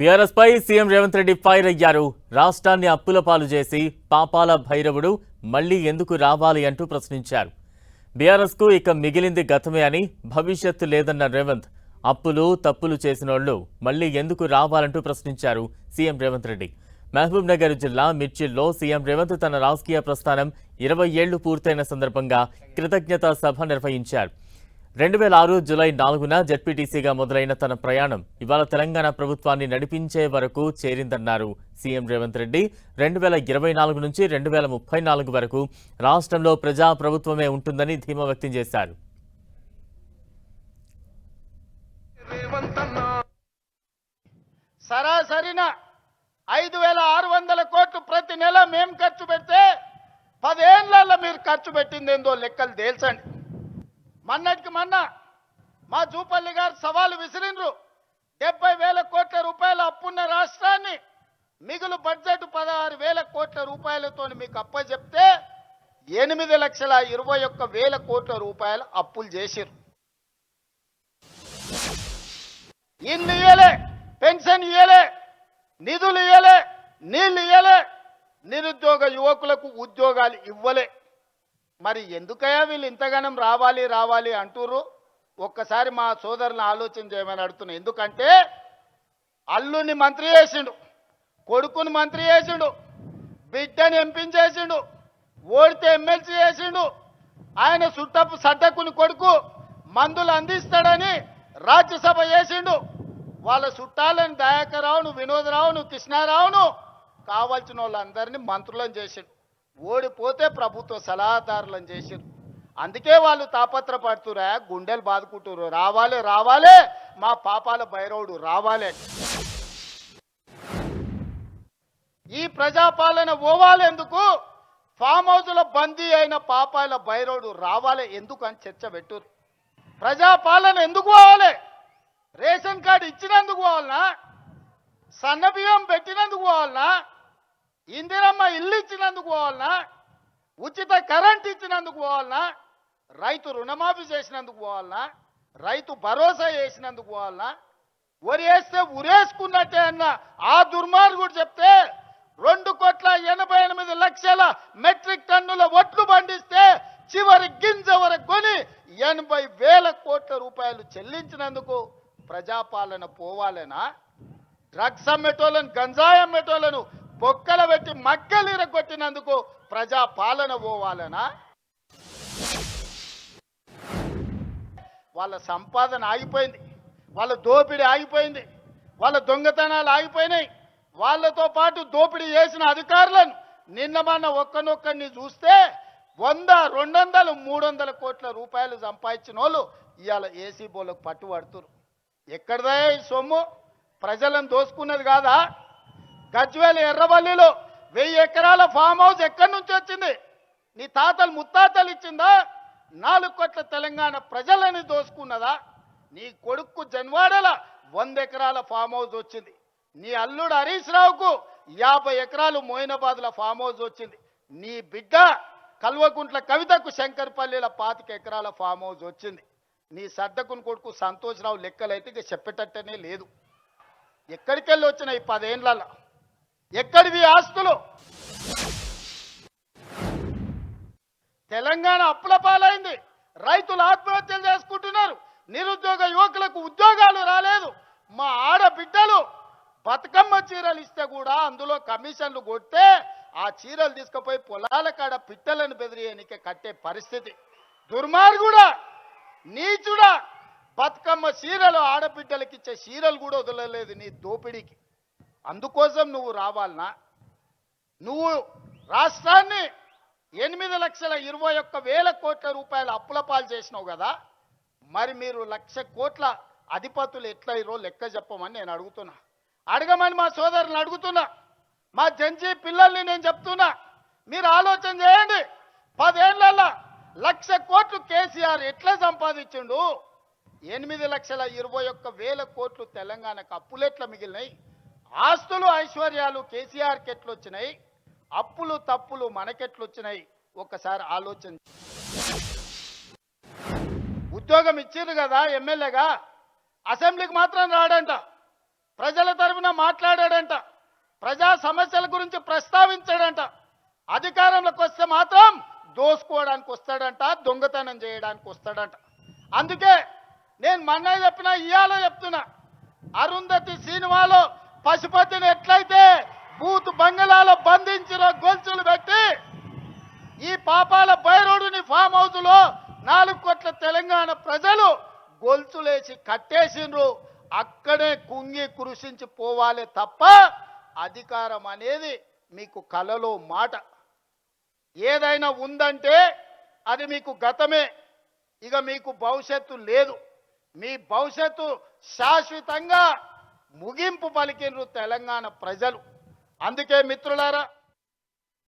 BRS పై CM Revanth Reddy fire అయ్యారు. రాష్ట్రాన్ని అప్పుల పాలు చేసి పాపాల భైరవుడు మళ్లీ ఎందుకు రావాలి అంటూ ప్రశ్నించారు. బీఆర్ఎస్ కు ఇక మిగిలింది గతమే అని, భవిష్యత్తు లేదన్న రేవంత్ అప్పులు తప్పులు చేసినోళ్లు మళ్లీ ఎందుకు రావాలంటూ ప్రశ్నించారు సీఎం రేవంత్ రెడ్డి. మహబూబ్ నగర్ జిల్లా మిర్చిల్లో సీఎం రేవంత్ తన రాజకీయ ప్రస్థానం 20 ఏళ్లు పూర్తయిన సందర్భంగా కృతజ్ఞతా సభ నిర్వహించారు. 2006 జూలై 4న జెడ్పీటీసీగా మొదలైన తన ప్రయాణం ఇవాళ తెలంగాణ ప్రభుత్వాన్ని నడిపించే వరకు చేరిందన్నారు సీఎం రేవంత్ రెడ్డి. 2024 నుంచి 2034 వరకు రాష్ట్రంలో ప్రజా ప్రభుత్వమే ఉంటుందని ధీమా వ్యక్తం చేశారు. సరాసరిన 5,600 కోట్లు ప్రతి నెల మేము ఖర్చు పెడితే 10 ఏళ్లలో మీరు ఖర్చు పెట్టిందేందో లెక్కలు తేల్చండి. మొన్నటికి మొన్న మా జూపల్లి గారు సవాలు విసిరిండ్రు. 70,000 కోట్ల రూపాయల అప్పున్న రాష్ట్రాన్ని మిగులు బడ్జెట్ 16,000 కోట్ల రూపాయలతో మీకు అప్పచెప్తే 8,21,000 కోట్ల రూపాయల అప్పులు చేసిరు. ఇల్లు ఇయ్యలే, పెన్షన్ ఇయ్యలే, నిధులు ఇయ్యలే, నీళ్లు ఇయ్యలే, నిరుద్యోగ యువకులకు ఉద్యోగాలు ఇవ్వలే. మరి ఎందుకయ్యా వీళ్ళు ఇంతగానం రావాలి రావాలి అంటుర్రు? ఒక్కసారి మా సోదరులను ఆలోచన చేయమని అడుగుతున్నా. ఎందుకంటే అల్లుని మంత్రి చేసిండు, కొడుకుని మంత్రి చేసిండు, బిడ్డని ఎంపీని చేసిండు, ఓడితే ఎమ్మెల్సీ చేసిండు. ఆయన సుట్టపు సడ్డకుని కొడుకు మందులు అందిస్తాడని రాజ్యసభ చేసిండు. వాళ్ళ చుట్టాలని దయాకర్రావును, వినోదరావును, కృష్ణారావును కావాల్సిన వాళ్ళందరినీ మంత్రులను చేసిండు. ఓడిపోతే ప్రభుత్వ సలహాదారులను చేసిండు. అందుకే వాళ్ళు తాపత్రపడుతురా, గుండెలు బాదుకుంటున్నారు, రావాలి రావాలి మా పాపాల భైరవుడు రావాలి. ఈ ప్రజాపాలన పోవాలి ఎందుకు? ఫామ్ హౌస్లో బందీ అయిన పాపాల భైరవుడు రావాలి ఎందుకు అని చర్చ పెట్టురు. ప్రజాపాలన ఎందుకు పోవాలి? రేషన్ కార్డు ఇచ్చినందుకు పోవాలనా? సన్నబియ్యం పెట్టినందుకు పోవాలనా? ఇందిరమ్మ ఇల్లు ఇచ్చినందుకు పోవాలనా? ఉచిత కరెంట్ ఇచ్చినందుకు పోవాలనా? రైతు రుణమాఫీ చేసినందుకు పోవాలనా? రైతు భరోసా చేసినందుకు పోవాలనా? వరి వేస్తే ఉరేసుకున్నట్టే అన్న ఆ దుర్మార్గుడు చెప్తే 2,88,00,000 మెట్రిక్ టన్నుల ఒట్లు పండిస్తే చివరి గింజ వరకు కొని 80,000 కోట్ల రూపాయలు చెల్లించినందుకు ప్రజాపాలన పోవాలనా? డ్రగ్స్ అమ్మేటోళ్ళను, గంజాయి అమ్మేటోళ్ళను బొక్కల పెట్టి మక్కలిరగొట్టినందుకు ప్రజాపాలన పోవాలనా? వాళ్ళ సంపాదన ఆగిపోయింది, వాళ్ళ దోపిడీ ఆగిపోయింది, వాళ్ళ దొంగతనాలు ఆగిపోయినాయి. వాళ్ళతో పాటు దోపిడీ చేసిన అధికారులను నిన్న మొన్న ఒక్కనొక్కడిని చూస్తే 100, 200, 300 కోట్ల రూపాయలు సంపాదించిన వాళ్ళు ఇవాళ ఏసీ బోలకు పట్టుబడుతున్నారు. ఎక్కడదా ఈ సొమ్ము? ప్రజలను దోసుకున్నది కాదా? గజ్వేల్ ఎర్రవల్లిలో 1000 ఎకరాల ఫామ్ హౌస్ ఎక్కడి నుంచి వచ్చింది? నీ తాతలు ముత్తాతలు ఇచ్చిందా? 4 కోట్ల తెలంగాణ ప్రజలని దోసుకున్నదా? నీ కొడుకు జన్వాడల 100 ఎకరాల ఫామ్ హౌస్ వచ్చింది. నీ అల్లుడు హరీష్ రావుకు 50 ఎకరాలు మోయినాబాద్ల ఫామ్ హౌస్ వచ్చింది. నీ బిడ్డ కల్వకుంట్ల కవితకు శంకర్పల్లిల 25 ఎకరాల ఫామ్ హౌస్ వచ్చింది. నీ సడ్డకుని కొడుకు సంతోష్రావు లెక్కలైతే ఇక చెప్పేటట్టనే లేదు. ఎక్కడికెళ్ళి వచ్చినాయి 10 ఏళ్లలో? ఎక్కడివి ఆస్తులు? తెలంగాణ అప్పుల పాలైంది, రైతులు ఆత్మహత్యలు చేసుకుంటున్నారు, నిరుద్యోగ యువకులకు ఉద్యోగాలు రాలేదు. మా ఆడబిడ్డలు బతుకమ్మ చీరలు ఇస్తే కూడా అందులో కమిషన్లు కొడితే ఆ చీరలు తీసుకుపోయి పొలాల కాడ పిట్టలను బెదిరియనికే కట్టే పరిస్థితి. దుర్మార్గుడా, నీచుడా, బతుకమ్మ చీరలు ఆడబిడ్డలకి ఇచ్చే చీరలు కూడా వదలలేదు నీ దోపిడీకి. అందుకోసం నువ్వు రావాలనా? నువ్వు రాష్ట్రాన్ని 8,21,000 కోట్ల రూపాయల అప్పుల పాలు చేసినావు కదా. మరి మీరు 1,00,000 కోట్ల అధిపతులు ఎట్లయిరో లెక్క చెప్పమని నేను అడుగుతున్నా. అడగమని మా సోదరులను అడుగుతున్నా. మా జంజీ పిల్లల్ని నేను చెప్తున్నా, మీరు ఆలోచన చేయండి. 10 ఏళ్లలో 1,00,000 కోట్లు కేసీఆర్ ఎట్లా సంపాదించిండు? 8,21,000 కోట్లు తెలంగాణకు అప్పులు ఎట్లా మిగిలినాయి? ఆస్తులు ఐశ్వర్యాలు కేసీఆర్కి ఎట్లొచ్చినాయి? అప్పులు తప్పులు మనకెట్లొచ్చినాయి? ఒక్కసారి ఆలోచన. ఉద్యోగం ఇచ్చింది కదా ఎమ్మెల్యేగా, అసెంబ్లీకి మాత్రం రాడంట. ప్రజల తరఫున మాట్లాడాడంట, ప్రజా సమస్యల గురించి ప్రస్తావించాడంట. అధికారంలోకి వస్తే మాత్రం దోసుకోవడానికి వస్తాడంట, దొంగతనం చేయడానికి వస్తాడంట. అందుకే నేను మొన్న చెప్పినా, ఇవాళ చెప్తున్నా, అరుంధతి సినిమాలో పశుపతిని ఎట్లయితే బూత్ బంగళాలో బంధించిన గొలుసులు పెట్టి ఈ పాపాల భైరవుడిని ఫామ్ హౌస్ లో 4 కోట్ల తెలంగాణ ప్రజలు గొలుసులేసి కట్టేసిండ్రు. అక్కడే కుంగి కృషించి పోవాలి తప్ప అధికారం అనేది మీకు కలలో మాట. ఏదైనా ఉందంటే అది మీకు గతమే, ఇక మీకు భవిష్యత్తు లేదు. మీ భవిష్యత్తు శాశ్వతంగా ముగింపు పలికిండ్రు తెలంగాణ ప్రజలు. అందుకే మిత్రులారా,